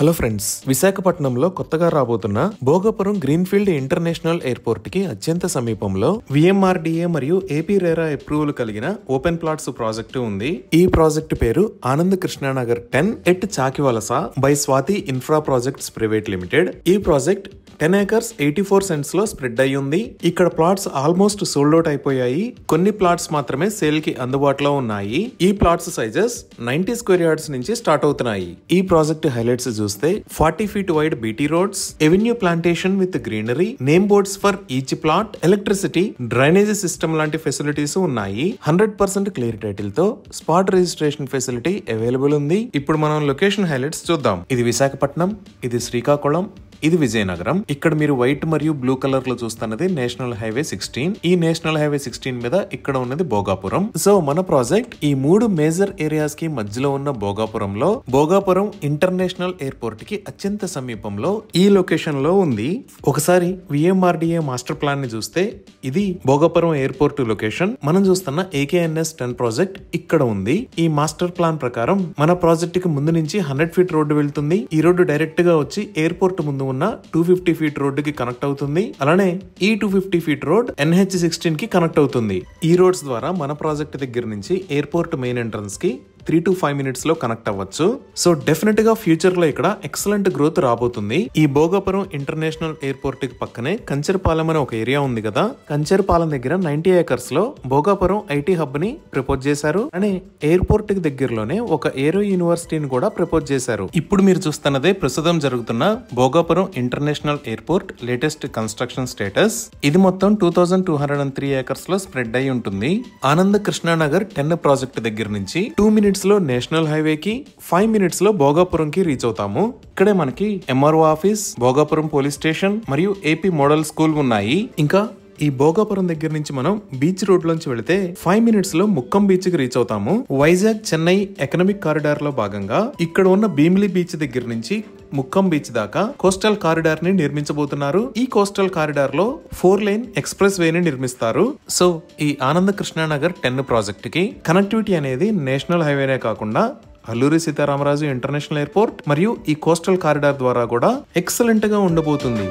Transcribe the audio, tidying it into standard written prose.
Hello friends, విశాఖపట్నంలో కొత్తగా రాబోతున్న భోగాపురం గ్రీన్ఫీల్డ్ ఇంటర్నేషనల్ ఎయిర్పోర్ట్ కి అత్యంత సమీపంలో విఎంఆర్డీఏ మరియు ఏపీ రేరా అప్రూవల్ కలిగిన ఓపెన్ ప్లాట్స్ ప్రాజెక్టు ఉంది. ఈ ప్రాజెక్టు పేరు Anand Krishnanagar 10 at Chakivalasa by Swathi Infra Projects Private Limited. ఈ ప్రాజెక్ట్ 10 acres 84 cents లో స్ప్రెడ్ అయి ఉంది. ఇక్కడ ప్లాట్స్ ఆల్మోస్ట్ సోల్డ్ అవుట్ అయిపోయాయి. కొన్ని ప్లాట్స్ మాత్రమే సేల్ కి అందుబాటులో ఉన్నాయి. ఈ ప్లాట్స్ సైజెస్ 90 square yards నుంచి స్టార్ట్ అవుతున్నాయి. ఈ ప్రాజెక్ట్ హైలైట్స్ చూస్తే 40 feet wide BT roads, avenue plantation with greenery, name boards for each plot, electricity, drainage system లాంటి ఫెసిలిటీస్ ఉన్నాయి. 100% క్లియర్ టైటిల్ తో స్పాట్ రిజిస్ట్రేషన్ ఫెసిలిటీ అవైలబుల్ ఉంది. ఇప్పుడు మనం లొకేషన్ హైలైట్స్ చూద్దాం. ఇది విశాఖపట్నం, ఇది శ్రీకాకుళం, ఇది విజయనగరం. ఇక్కడ మీరు వైట్ మరియు బ్లూ కలర్ లో చూస్తున్నది నేషనల్ హైవే 16. ఈ నేషనల్ హైవే 16 మీద ఇక్కడ ఉన్నది భోగాపురం. సో మన ప్రాజెక్ట్ ఈ 3 మేజర్ ఏరియాస్ కి మధ్యలో ఉన్న భోగాపురంలో భోగాపురం ఇంటర్నేషనల్ ఎయిర్పోర్ట్ కి అత్యంత సమీపంలో ఈ లొకేషన్ లో ఉంది. ఒకసారి విఎంఆర్డీఏ మాస్టర్ ప్లాన్ ని చూస్తే ఇది భోగాపురం ఎయిర్పోర్ట్ లొకేషన్. మనం చూస్తున్న AKNS 10 ప్రాజెక్ట్ ఇక్కడ ఉంది. ఈ మాస్టర్ ప్లాన్ ప్రకారం మన ప్రాజెక్ట్ కి ముందు నుంచి 100 feet రోడ్డు వెళ్తుంది. ఈ రోడ్డు డైరెక్ట్ గా వచ్చి ఎయిర్పోర్ట్ ముందు ఉన్న 250 feet రోడ్డు కి కనెక్ట్ అవుతుంది. అలానే ఈ 250 feet రోడ్ NH16 కి కనెక్ట్ అవుతుంది. ఈ రోడ్స్ ద్వారా మన ప్రాజెక్ట్ దగ్గర నుంచి ఎయిర్పోర్ట్ మెయిన్ ఎంట్రన్స్ కి 3 to 5 minutes లో కనెక్ట్ అవ్వచ్చు. సో డెఫినెట్ గా ఫ్యూచర్ లో ఇక్కడ ఎక్సలెంట్ గ్రోత్ రాబోతుంది. ఈ భోగాపురం ఇంటర్నేషనల్ ఎయిర్పోర్ట్ కి పక్కనే కంచరపాలెం అనే ఒక ఏరియా ఉంది కదా. కంచరపాలెం దగ్గర 90 acres లో భోగాపురం ఐటీ హబ్ ని ప్రపోజ్ చేశారు. అని ఎయిర్పోర్ట్ కి దగ్గరలోనే ఒక ఏరో యూనివర్సిటీని కూడా ప్రపోజ్ చేశారు. ఇప్పుడు మీరు చూస్తున్నదే ప్రస్తుతం జరుగుతున్న Bhogapuram international airport latest construction status. ఇది మొత్తం 2203 acres లో స్ప్రెడ్ అయి ఉంటుంది. ఆనంద్ కృష్ణానగర్ 10 ప్రాజెక్ట్ దగ్గర నుంచి 2 minutes లో నేషనల్ హైవే కి, 5 minutes లో భోగాపురం కి రీచ్ అవుతాము. ఇక్కడే మనకి MRO office, Bhogapuram police station మరియు AP మోడల్ స్కూల్ ఉన్నాయి. ఇంకా ఈ భోగాపురం దగ్గర నుంచి మనం బీచ్ రోడ్ లోంచి వెళితే 5 minutes లో ముక్కం బీచ్ కి రీచ్ అవుతాము. వైజాగ్ చెన్నై ఎకనామిక్ కారిడార్ లో భాగంగా ఇక్కడ ఉన్న భీమిలి బీచ్ దగ్గర నుంచి ముక్కం బీచ్ దాకా కోస్టల్ కారిడార్ ని నిర్మించబోతున్నారు. ఈ కోస్టల్ కారిడార్ లో 4 lane ఎక్స్ప్రెస్ వే ని నిర్మిస్తారు. సో ఈ ఆనంద్ కృష్ణానగర్ 10 ప్రాజెక్ట్ కి కనెక్టివిటీ అనేది నేషనల్ హైవేనే కాకుండా అల్లూరి సీతారామరాజు ఇంటర్నేషనల్ ఎయిర్పోర్ట్ మరియు ఈ కోస్టల్ కారిడార్ ద్వారా కూడా ఎక్సలెంట్ గా ఉండబోతుంది.